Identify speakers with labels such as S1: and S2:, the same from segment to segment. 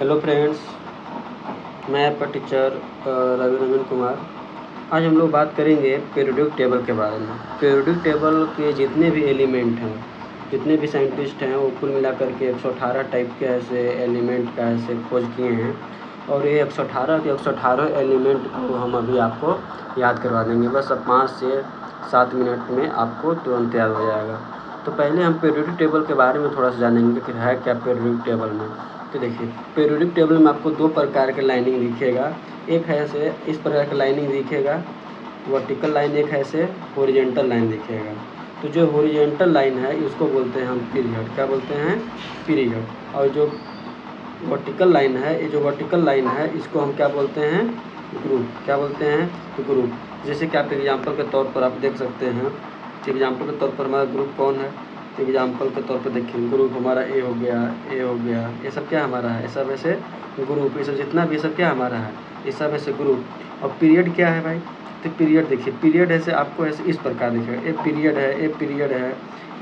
S1: Hello friends, मैं आपका teacher Ravi Ranjan Kumar. आज हम लोग बात करेंगे पीरियोडिक टेबल के बारे में। पीरियोडिक टेबल के जितने भी एलिमेंट हैं, जितने भी साइंटिस्ट हैं, वो कुल मिलाकर के 118 टाइप के ऐसे एलिमेंट का ऐसे खोज किए हैं। और ये 118 के 118 एलिमेंट को हम अभी आपको याद करवा देंगे। बस अब 5 से 7 मिनट में आपको तुरंत याद हो जाएगा। तो पहले हम पीरियोडिक टेबल के बारे में थोड़ा सा जानेंगे कि है क्या पीरियोडिक टेबल में। तो देखिए, पीरियोडिक टेबल में आपको 2 प्रकार के लाइनिंग दिखेगा। एक है ऐसे इस प्रकार का लाइनिंग दिखेगा, वर्टिकल लाइन, एक है ऐसे हॉरिजॉन्टल लाइन दिखेगा। तो जो हॉरिजॉन्टल लाइन है इसको बोलते हैं हम पीरियड। क्या बोलते हैं? पीरियड। और जो वर्टिकल लाइन है, ये जो वर्टिकल लाइन है इसको हम क्या बोलते हैं? ग्रुप। क्या बोलते हैं? तो ग्रुप। जैसे कि आप एग्जाम्पल के तौर पर आप देख सकते हैं कि एग्जाम्पल के तौर पर हमारा ग्रुप कौन है। तो एग्जाम्पल के तौर पर देखिए, ग्रुप हमारा ए हो गया, ए हो गया, ये सब क्या हमारा है? ये सब ऐसे ग्रुप, ये सब जितना भी ये सब क्या हमारा है? ये सब ऐसे ग्रुप। और पीरियड क्या है भाई? तो पीरियड देखिए, पीरियड ऐसे आपको ऐसे इस प्रकार दिखेगा। ए पीरियड है, ए पीरियड है,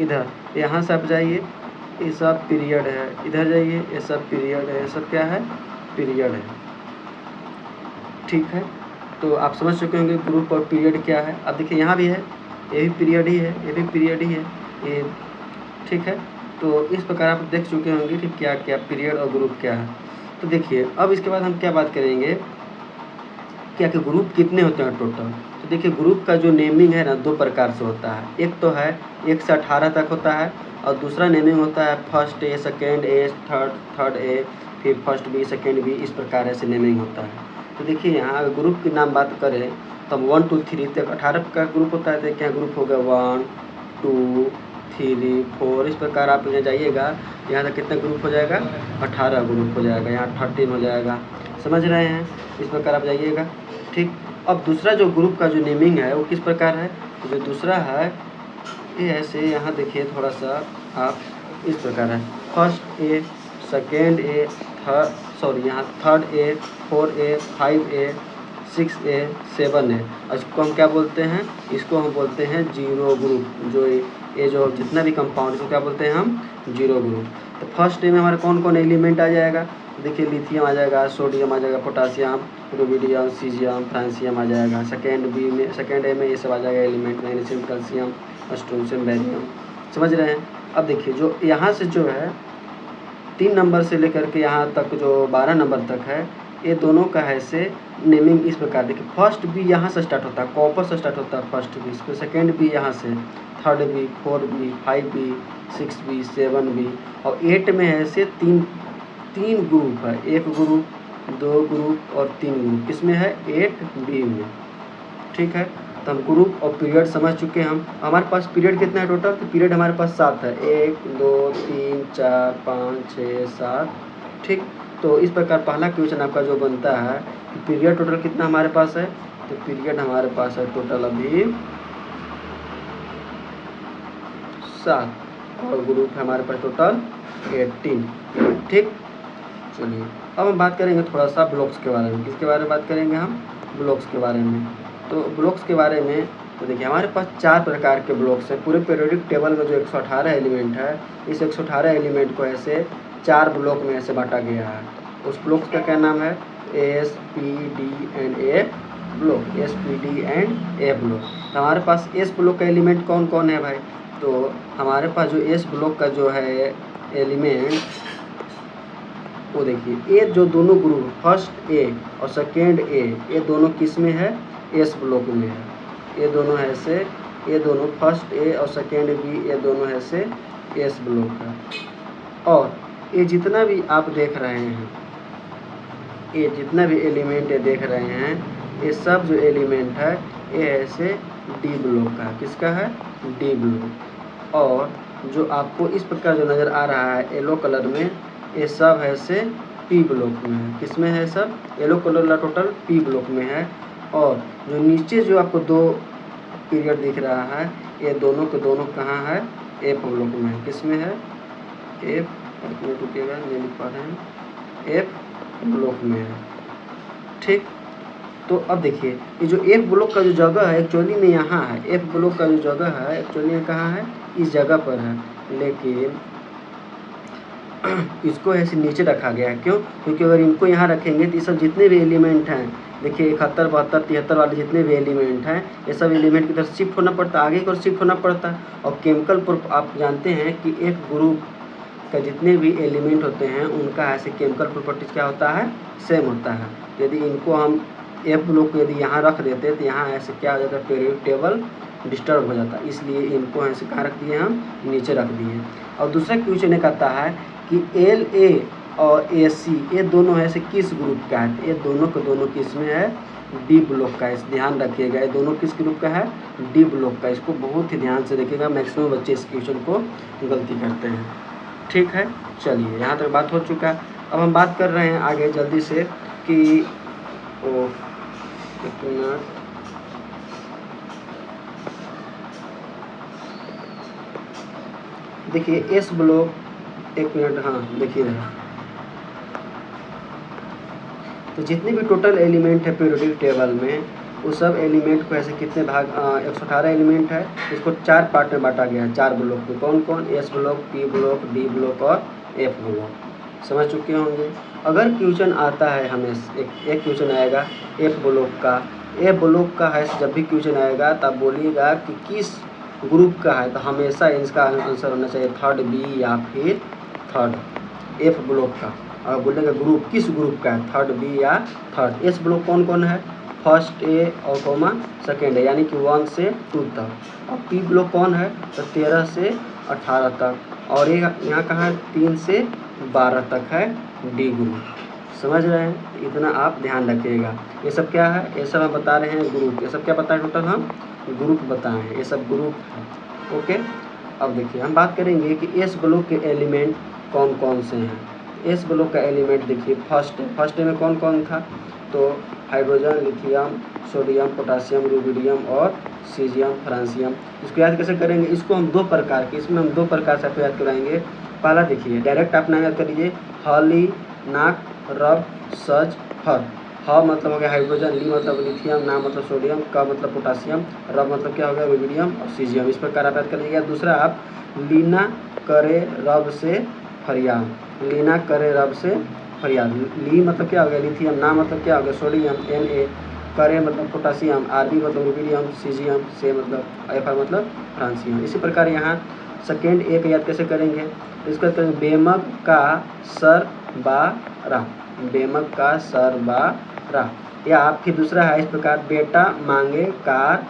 S1: इधर यहाँ से आप जाइए, ये सब पीरियड है, इधर जाइए, ये सब पीरियड है, ये सब क्या है? पीरियड है। ठीक है, तो आप समझ चुके होंगे ग्रुप और पीरियड क्या है। अब देखिए यहाँ भी है, ये भी पीरियड ही है, ये भी पीरियड ही है, ये ठीक है। तो इस प्रकार आप देख चुके होंगे कि क्या क्या पीरियड और ग्रुप क्या है। तो देखिए, अब इसके बाद हम क्या बात करेंगे, क्या कि ग्रुप कितने होते हैं टोटल। तो देखिए, ग्रुप का जो नेमिंग है ना 2 प्रकार से होता है। एक तो है 1 से 18 तक होता है, और दूसरा नेमिंग होता है first A, second A, third A, फिर फर्स्ट बी, सेकेंड बी, इस प्रकार ऐसे नेमिंग होता है। तो देखिए, यहाँ अगर ग्रुप की नाम बात करें तो हम 1 2 3 तक 18 का ग्रुप होता है। देखिए, ग्रुप हो गया 1 2 3 4, इस प्रकार आप यहाँ जाइएगा, यहाँ तक कितना ग्रुप हो जाएगा? 18 ग्रुप हो जाएगा, यहाँ 13 हो जाएगा। समझ रहे हैं? इस प्रकार आप जाइएगा। ठीक। अब दूसरा जो ग्रुप का जो नेमिंग है वो किस प्रकार है? तो जो दूसरा है ये ऐसे, यहाँ देखिए थोड़ा सा आप, इस प्रकार है फर्स्ट ए, सेकेंड ए, यहाँ थर्ड ए, 4 ए, 5 ए, 6 ए, 7 ए। इसको हम क्या बोलते हैं? इसको हम बोलते हैं जीरो ग्रुप। जो ये जो जितना भी कंपाउंड, इसको क्या बोलते हैं हम? Zero group. तो फर्स्ट ए में हमारे कौन कौन एलिमेंट आ जाएगा? देखिए, लिथियम आ जाएगा, सोडियम आ जाएगा, पोटासियम, रुबिडियम, सीजियम, फ्रांसियम आ जाएगा। सेकेंड ए में ये सब आ जाएगा element, magnesium, calcium, strontium, barium. समझ रहे हैं? अब देखिए, जो यहाँ से जो है 3 नंबर से लेकर के यहाँ तक जो 12 नंबर तक है, ये दोनों का है से नेमिंग इस प्रकार। देखिए, फर्स्ट बी यहाँ से स्टार्ट होता है, कॉपर से स्टार्ट होता है फर्स्ट बी, फिर सेकेंड बी यहाँ से, third B, 4 B, 5 B, 6 B, 7 B, और 8 में है से तीन ग्रुप है। 1 ग्रुप, 2 ग्रुप और 3 ग्रुप। किसमें है? 8 बी में। ठीक है, तो हम ग्रुप और पीरियड समझ चुके हैं। हम हमारे पास पीरियड कितना है टोटल? तो पीरियड हमारे पास 7 है, 1 2 3 4 5 6 7। ठीक, तो इस प्रकार पहला क्वेश्चन आपका जो बनता है कि पीरियड टोटल कितना हमारे पास है। तो पीरियड हमारे पास है टोटल अभी 7, और ग्रुप है हमारे पास टोटल 18। ठीक, चलिए अब हम बात करेंगे थोड़ा सा ब्लॉक्स के बारे में। किसके बारे में बात करेंगे हम? ब्लॉक्स के बारे में। तो ब्लॉक्स के बारे में, तो देखिए हमारे पास 4 प्रकार के ब्लॉक्स हैं। पूरे पीरियोडिक टेबल में जो 118 एलिमेंट है, इस 118 एलिमेंट को ऐसे 4 ब्लॉक में ऐसे बांटा गया है। उस ब्लॉक्स का क्या नाम है? S, P, D and A block. S, P, D and A block. तो हमारे पास एस ब्लॉक का एलिमेंट कौन कौन है भाई? तो हमारे पास जो एस ब्लॉक का जो है एलिमेंट, वो देखिए, ये जो दोनों ग्रुप फर्स्ट ए और सेकेंड ए, ये दोनों किस में है? एस ब्लॉक में है। ये दोनों है से, ये दोनों फर्स्ट ए और सेकेंड बी, ये दोनों है से एस ब्लॉक है। और ये जितना भी आप देख रहे हैं, ये जितना भी एलिमेंट ये देख रहे हैं, ये सब जो एलिमेंट है ये है से डी ब्लॉक का। किसका है? D block. और जो आपको इस प्रकार जो नज़र आ रहा है येलो कलर में, ये सब है से पी ब्लॉक में है। किस में है? सब येलो कलर वाला टोटल पी ब्लॉक में है। और जो नीचे जो आपको 2 पीरियड दिख रहा है, ये दोनों के दोनों कहाँ है? एफ ब्लॉक में है। किस में है? एफ, एक मिनट रुकिएगा, नहीं लिख पा रहे हैं, एफ ब्लॉक में है। ठीक, तो अब देखिए, ये जो एफ ब्लॉक का जो जगह है एक्चुअली में यहाँ है। एफ ब्लॉक का जो जगह है एक्चुअली में कहाँ है? इस जगह पर है। लेकिन इसको ऐसे नीचे रखा गया है। क्यों? क्योंकि अगर इनको यहाँ रखेंगे तो ये सब जितने भी एलिमेंट हैं, देखिए 71, 72, 73 वाले जितने भी एलिमेंट हैं, ये सब एलिमेंट की तरफ शिफ्ट होना पड़ता है, आगे की ओर शिफ्ट होना पड़ता है। और केमिकल आप जानते हैं कि एक ग्रुप का जितने भी एलिमेंट होते हैं उनका ऐसे केमिकल प्रॉपर्टीज क्या होता है, सेम होता है। यदि इनको हम एफ ब्लॉक को यदि यहाँ रख देते तो यहाँ ऐसे क्या हो जाता है, पीरियोडिक टेबल डिस्टर्ब हो जाता है, इसलिए इनको ऐसे कहाँ रख दिए, हम नीचे रख दिए। और दूसरा क्वेश्चन ये कहता है कि एल ए और ए सी ये दोनों ऐसे किस ग्रुप का है, ये दोनों के दोनों किस में है, डी ब्लॉक का। इस ध्यान रखिएगा, ये दोनों किस ग्रुप का है, डी ब्लॉक का। इसको बहुत ही ध्यान से देखिएगा, मैक्सिमम बच्चे इस क्वेश्चन को गलती करते हैं। ठीक है, चलिए यहाँ तक बात हो चुका है। अब हम बात कर रहे हैं आगे जल्दी से कि एक मिनट, देखिए एस ब्लॉक, एक मिनट, हाँ देखिए रहे, तो जितने भी टोटल एलिमेंट है पीरियोडिक टेबल में, उस सब एलिमेंट को ऐसे कितने भाग, 118 एलिमेंट है, इसको 4 पार्ट में बांटा गया है, 4 ब्लॉक में। कौन कौन? S block, P block, D block और एफ ब्लॉक। समझ चुके होंगे। अगर क्वेश्चन आता है, हमें एक क्वेश्चन आएगा एफ ब्लॉक का, एफ ब्लॉक का है, जब भी क्वेश्चन आएगा तब बोलिएगा कि किस ग्रुप का है, तो हमेशा इसका आंसर होना चाहिए थर्ड बी या फिर थर्ड एफ ब्लॉक का। और बोलेगा ग्रुप किस ग्रुप का है, थर्ड बी या थर्ड। एस ब्लॉक कौन कौन है, फर्स्ट ए और कॉमा सेकेंड है, यानी कि 1 से 2 तक। और पी ब्लॉक कौन है, तो 13 से 18 तक। और ये यहाँ कहाँ है, 3 से 12 तक है डी ग्रुप। समझ रहे हैं, इतना आप ध्यान रखिएगा। ये सब क्या है, ये सब हम बता रहे हैं ग्रुप, ये सब क्या बताएं, टोटल हम ग्रुप बताए हैं, ये सब ग्रुप है। ओके, अब देखिए हम बात करेंगे कि एस ब्लॉक के एलिमेंट कौन कौन से हैं। एस ब्लॉक का एलिमेंट देखिए फर्स्ट में कौन कौन था, तो hydrogen, lithium, sodium, potassium, rubidium और सीजियम, फ्रांसियम। इसको याद कैसे करेंगे, इसको हम 2 प्रकार के, इसमें हम 2 प्रकार से आपको याद कराएंगे। पहला देखिए, डायरेक्ट आप नाम याद कर लीजिए, हली, नाक, रब, सज, हर। ह मतलब हो गया हाइड्रोजन, ली मतलब लिथियम, ना मतलब सोडियम, क मतलब पोटासियम, रब मतलब क्या हो गया, रुबिडियम और सीजियम। इस प्रकार आप याद कर लीजिएगा। दूसरा आप लीना करे रब से फरियाद, लीना करे रब से फरियाद। ली मतलब क्या हो गया, लिथियम, ना मतलब क्या हो गया, सोडियम, Na, करे मतलब पोटासियम, Rb मतलब रुबिडियम, सीजियम, से मतलब Fr मतलब फ्रांसियम। इसी प्रकार यहाँ सेकेंड एक याद कैसे करेंगे, इसका करेंगे बेमक का सर बा रा, बेमक का सर बा रा। या फिर दूसरा है इस प्रकार, बेटा मांगे कार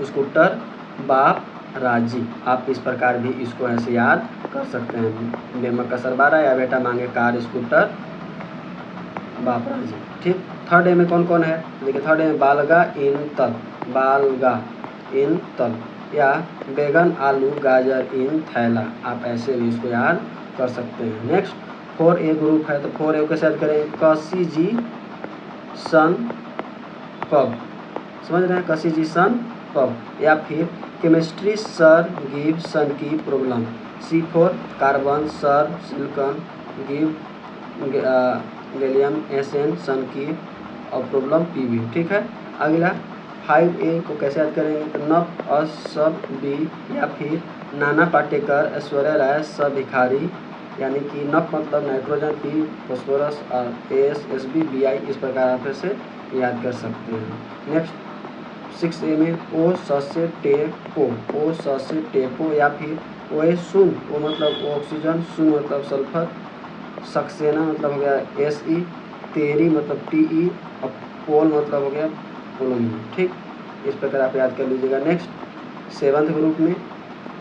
S1: स्कूटर बाप राजी। आप इस प्रकार भी इसको ऐसे याद कर सकते हैं, बेमक का सरबारा या बेटा मांगे कार स्कूटर बाप राजी। ठीक, थर्ड ए में कौन कौन है, देखिए थर्ड ए में बालगा इन तल, बालगा इन तल, या बैगन आलू गाजर इन थैला। आप ऐसे भी इसको याद कर सकते हैं। नेक्स्ट 4A ग्रुप है, तो 4A कैसे याद करें, कसी जी सन पब। समझ रहे हैं, कसी जी सन पब। या फिर केमिस्ट्री सर गिव सन की problem, C4 carbon sir silicon give gallium SN sun की और प्रॉब्लम PB। ठीक है, अगला 5A को कैसे याद करेंगे, तो नप अस सब बी, या फिर नाना पाटेकर ऐश्वर्या राय सब भिखारी, यानी कि नप मतलब नाइट्रोजन, पी फॉस्फोरस और एस SB BI। इस प्रकार आप ऐसे याद कर सकते हैं। नेक्स्ट 6A में ओ से टेपो, ओ से टेपो, या फिर ओए सुन, ओ मतलब ऑक्सीजन, सुन मतलब सल्फर, सक्सेना मतलब हो गया SE, तेरी मतलब TE और पोल मतलब हो गया पोलोनियम। ठीक, इस प्रकार आप याद कर लीजिएगा। नेक्स्ट 7th ग्रुप में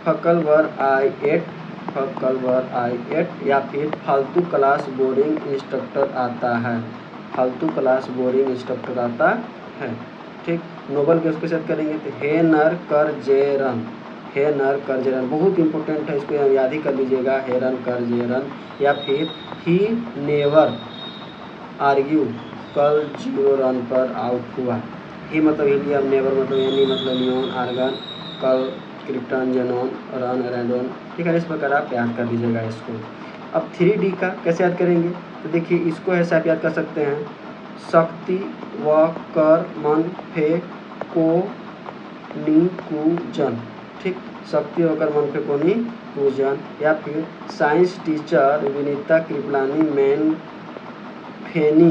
S1: फकलवर I8, फकलवर I8, या फिर फालतू क्लास बोरिंग इंस्ट्रक्टर आता है, फालतू क्लास बोरिंग इंस्ट्रक्टर आता है। ठीक, नोबल के उसके साथ करेंगे, तो हे नर कर जे रन, हे नर कर जे रन बहुत इंपॉर्टेंट है, इसको याद ही कर लीजिएगा, हे रन कर जे रन। या फिर ही नेवर आर्ग्यू, कल 0 रन पर आउट हुआ। ही मतलब हीलियम, नेवर मतलब एनी मतलब नियॉन, आर्गन, कल क्रिप्टन, जेनॉन, रन रेडोन। ठीक है, इस प्रकार आप याद कर लीजिएगा इसको। अब 3D का कैसे याद करेंगे, तो देखिए इसको ऐसे आप याद कर सकते हैं, शक्ति व कर मन फे को नी कु जन। ठीक, शक्ति व कर मन फे को नी पूजन, या फिर साइंस टीचर विनीता कृपलानी मैनफेनी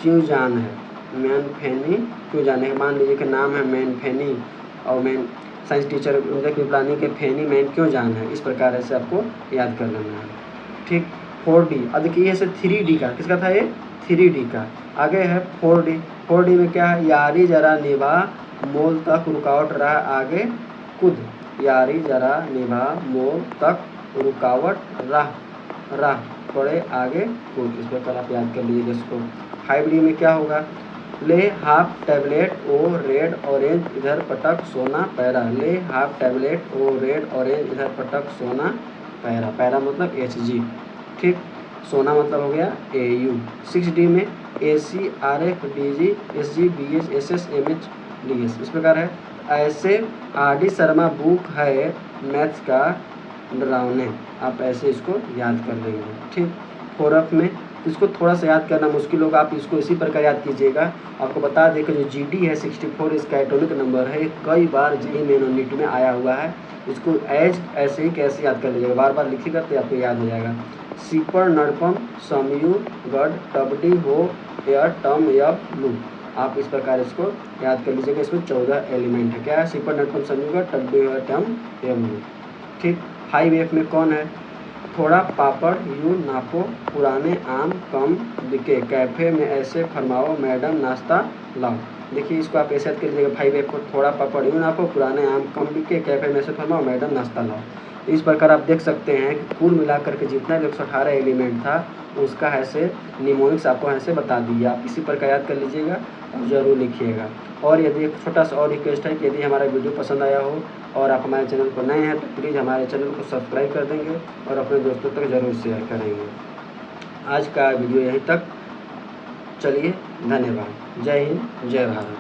S1: क्यों जान है। मैनफेनी क्यों जान है, मान लीजिए कि नाम है मैनफेनी और साइंस टीचर विनीता कृपलानी के फेनी मैन क्यों जान है। इस प्रकार ऐसे आपको याद कर लेना है। ठीक, 4D। अब देखिए ऐसे 3D का, किसका था ये, 3D का। आगे है 4D। 4D में क्या है, यारी जरा निभा मोल तक रुकावट रहा आगे कूद। यारी जरा निभा मोल तक रुकावट राह पड़े आगे कूद। इस प्रकार आप याद कर लीजिए इसको। 5D में क्या होगा, ले हाफ टैबलेट ओ रेड ऑरेंज इधर पटक सोना पैरा। ले हाफ टैबलेट ओ रेड ऑरेंज इधर पटक सोना पैरा। पैरा मतलब HG। ठीक, सोना मतलब हो गया AU। 6D में AC RF DG SG BS SS MH DS। इस प्रकार है। ऐसे RD शर्मा बुक है मैथ्स का डरावने। आप ऐसे इसको याद कर लेंगे। ठीक, 4F में इसको थोड़ा सा याद करना मुश्किल होगा, आप इसको इसी प्रकार याद कीजिएगा। आपको बता दें कि जो GD है 64 इसका एटॉमिक नंबर है, कई बार JEE मेन और नीट में आया हुआ है। इसको ऐसे ही कैसे याद कर लीजिएगा, बार बार लिखिएगा तो आपको याद हो जाएगा। सीपर नड़पम समयु गढ़ टबडी हो एयर टम यब लू। आप इस प्रकार इसको याद कर लीजिएगा। इसमें 14 एलिमेंट है। क्या है, सीपर नड़पम समयु गढ़ टबडी हो टम यब लू। ठीक, 5F में कौन है, थोड़ा पापड़ यूँ नापो पुराने आम कम बिके कैफ़े में ऐसे फरमाओ मैडम नाश्ता लाओ। देखिए इसको आप ऐसे याद कर लीजिएगा 5F को, थोड़ा पापड़ यूँ नापो पुराने आम कम बिके कैफ़े में ऐसे फरमाओ मैडम नाश्ता लाओ। इस प्रकार आप देख सकते हैं कि कुल मिलाकर के जितना भी 118 एलिमेंट था उसका ऐसे निमोनिक्स आपको ऐसे बता दिया। आप इसी प्रकार याद कर लीजिएगा और ज़रूर लिखिएगा। और यदि एक छोटा सा और रिक्वेस्ट है कि यदि हमारा वीडियो पसंद आया हो और आप हमारे चैनल पर नए हैं तो प्लीज़ हमारे चैनल को सब्सक्राइब कर देंगे और अपने दोस्तों तक ज़रूर शेयर करेंगे। आज का वीडियो यहीं तक, चलिए धन्यवाद। जय हिंद, जय भारत।